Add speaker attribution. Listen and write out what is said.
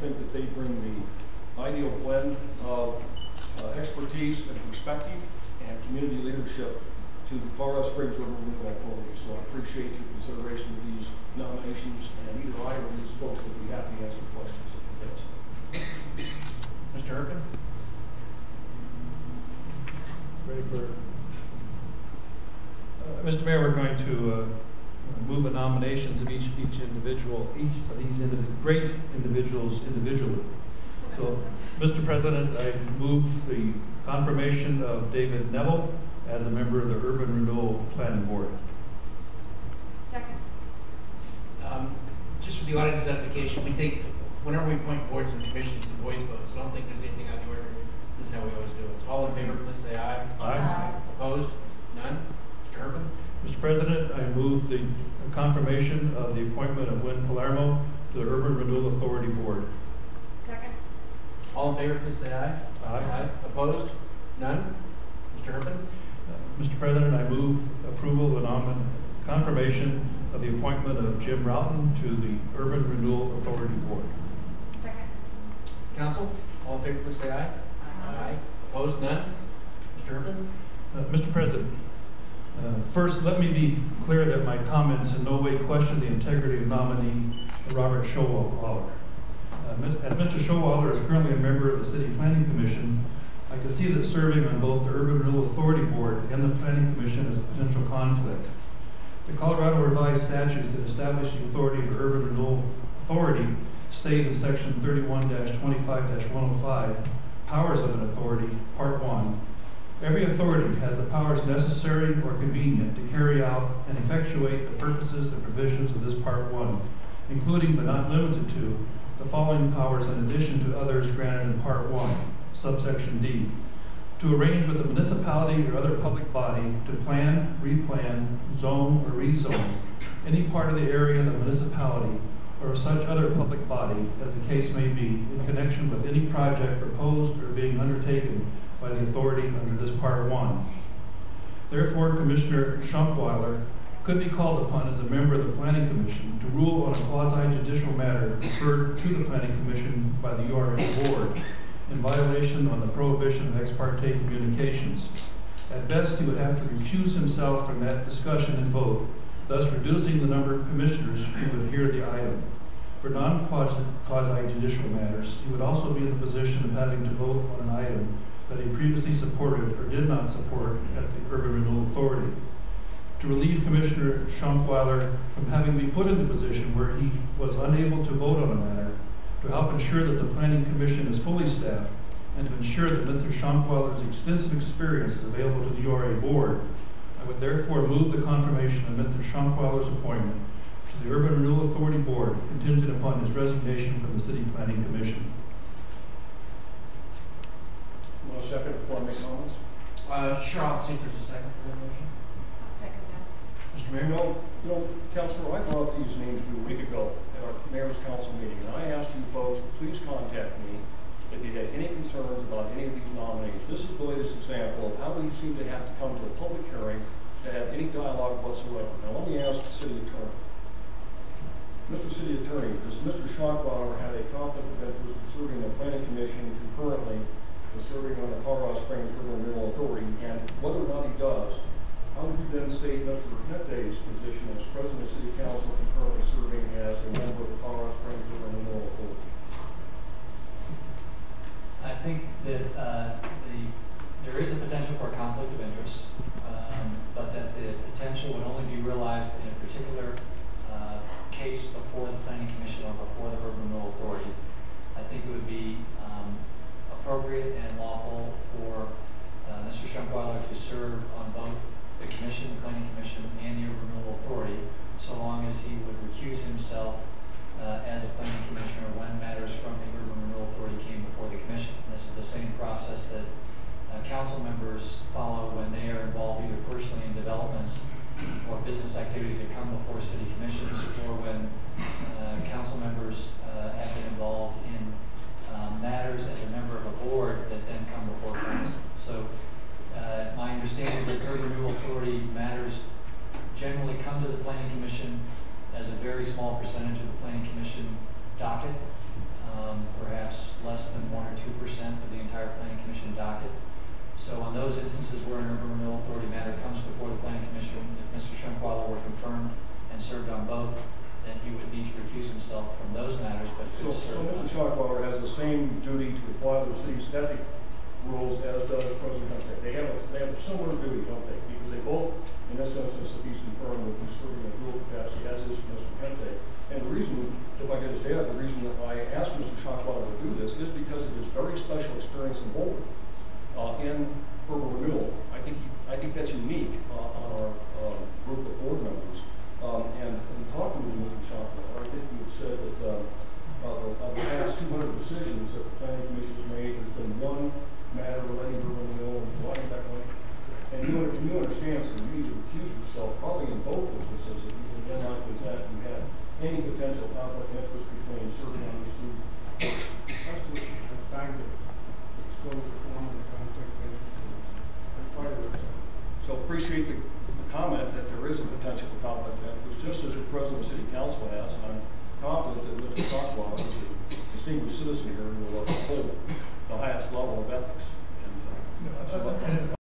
Speaker 1: think that they bring the ideal blend of expertise and perspective and community leadership to the Colorado Springs River Renewal Authority. So I appreciate your consideration of these nominations, and either I or these folks will be happy to answer questions if you have some.
Speaker 2: Mr. Herpin?
Speaker 3: Ready for Mr. Mayor, we're going to move the nominations of each of these great individuals individually. So, Mr. President, I move the confirmation of David Neville as a member of the Urban Renewal Planning Board.
Speaker 4: Second.
Speaker 2: Just for the audience edification, we take, whenever we appoint boards and commissions, to voice votes. So I don't think there's anything out of the order. This is how we always do it. So all in favor, please say aye.
Speaker 3: Aye.
Speaker 2: Opposed? None? Mr. Herpin?
Speaker 3: Mr. President, I move the confirmation of the appointment of Wynn Palermo to the Urban Renewal Authority Board.
Speaker 4: Second.
Speaker 2: All in favor, please say aye.
Speaker 3: Aye.
Speaker 2: Opposed? None? Mr. Herpin?
Speaker 3: Mr. President, I move approval of the confirmation of the appointment of Jim Roughton to the Urban Renewal Authority Board.
Speaker 4: Second.
Speaker 2: Council? All in favor, please say aye. Aye. Opposed? None? Mr. Herpin?
Speaker 3: Mr. President, first, let me be clear that my comments in no way question the integrity of nominee Robert Shonkwiler. As Mr. Shonkwiler is currently a member of the City Planning Commission, I can see that serving on both the Urban Renewal Authority Board and the Planning Commission is a potential conflict. The Colorado Revised Statutes that establish the authority of the Urban Renewal Authority state in Section 31-25-105, Powers of an Authority, Part 1, every authority has the powers necessary or convenient to carry out and effectuate the purposes and provisions of this Part 1, including but not limited to the following powers in addition to others granted in Part 1, subsection D, to arrange with the municipality or other public body to plan, replan, zone, or rezone any part of the area of the municipality or such other public body as the case may be in connection with any project proposed or being undertaken by the authority under this Part 1. Therefore, Commissioner Shonkwiler could be called upon as a member of the Planning Commission to rule on a quasi-judicial matter referred to the Planning Commission by the URA Board in violation on the prohibition of ex parte communications. At best, he would have to recuse himself from that discussion and vote, thus reducing the number of commissioners who would hear the item. For non-quasi-judicial matters, he would also be in the position of having to vote on an item that he previously supported or did not support at the Urban Renewal Authority. To relieve Commissioner Shonkwiler from having been put in the position where he was unable to vote on a matter, to help ensure that the Planning Commission is fully staffed, and to ensure that Mr. Shonkwiler's extensive experience is available to the URA Board, I would therefore move the confirmation of Mr. Shonkwiler's appointment to the Urban Renewal Authority Board contingent upon his resignation from the City Planning Commission.
Speaker 1: You want a second before I make comments?
Speaker 2: Sure, I'll see if there's a second for that motion.
Speaker 4: I'll second that.
Speaker 2: Mr. Mayor?
Speaker 1: Councilor, I brought up these names to you a week ago at our Mayor's Council meeting, and I asked you folks to please contact me if you had any concerns about any of these nominees. This is the latest example of how we seem to have to come to a public hearing to have any dialogue whatsoever. Now, let me ask the City Attorney. Mr. City Attorney, does Mr. Shonkwiler have a conflict of interest in serving the Planning Commission concurrently with serving on the Colorado Springs River Renewal Authority? And whether or not he does, how would you then state Mr. Hette's position as President of City Council concurrently serving as a member of the Colorado Springs River Renewal Authority?
Speaker 5: I think that there is a potential for a conflict of interest, but that the potential would only be realized in a particular case before the Planning Commission or before the Urban Renewal Authority. I think it would be appropriate and lawful for Mr. Shonkwiler to serve on both the Commission, the Planning Commission, and the Urban Renewal Authority, so long as he would recuse himself as a Planning Commissioner when matters from the Urban Renewal Authority came before the Commission. This is the same process that council members follow when they are involved either personally in developments or business activities that come before city commissions, or when council members have been involved in matters as a member of a board that then come before council. So my understanding is that Urban Renewal Authority matters generally come to the Planning Commission as a very small percentage of the Planning Commission docket. of the entire planning commission docket. So on those instances where an urban renewal authority matter comes before the planning commission, if Mr. Shonkwiler were confirmed and served on both, then he would need to recuse himself from those matters, but
Speaker 1: So
Speaker 5: could serve on.
Speaker 1: Mr. Shonkwiler has the same duty to apply the city's ethic rules as does President Hunter. They have a similar duty, don't they? Because they both, in this instance, if he's confirmed, will be serving in dual capacity, as is Mr. Kente. And the reason, if I could just add, the reason that I asked Mr. Shonkwiler to do this is because of his very special experience in Boulder, in urban renewal. I think that's unique on our group of board members. And in talking with Mr. Shonkwiler, I think you said that of the past 200 decisions that the planning commission has made, there's been one matter relating to urban renewal and why that one. And you understand, so you need to recuse yourself probably in both instances if you did not present you had any potential conflict of interest between serving on these two boards.
Speaker 6: Absolutely. I've signed the disclosure form and the conflict of interest forms. I'm part of it.
Speaker 1: So appreciate the comment that there is a potential for conflict of interest, just as the president of the city council has, and I'm confident that Mr. Shonkwiler is a distinguished citizen here who will uphold the highest level of ethics. And,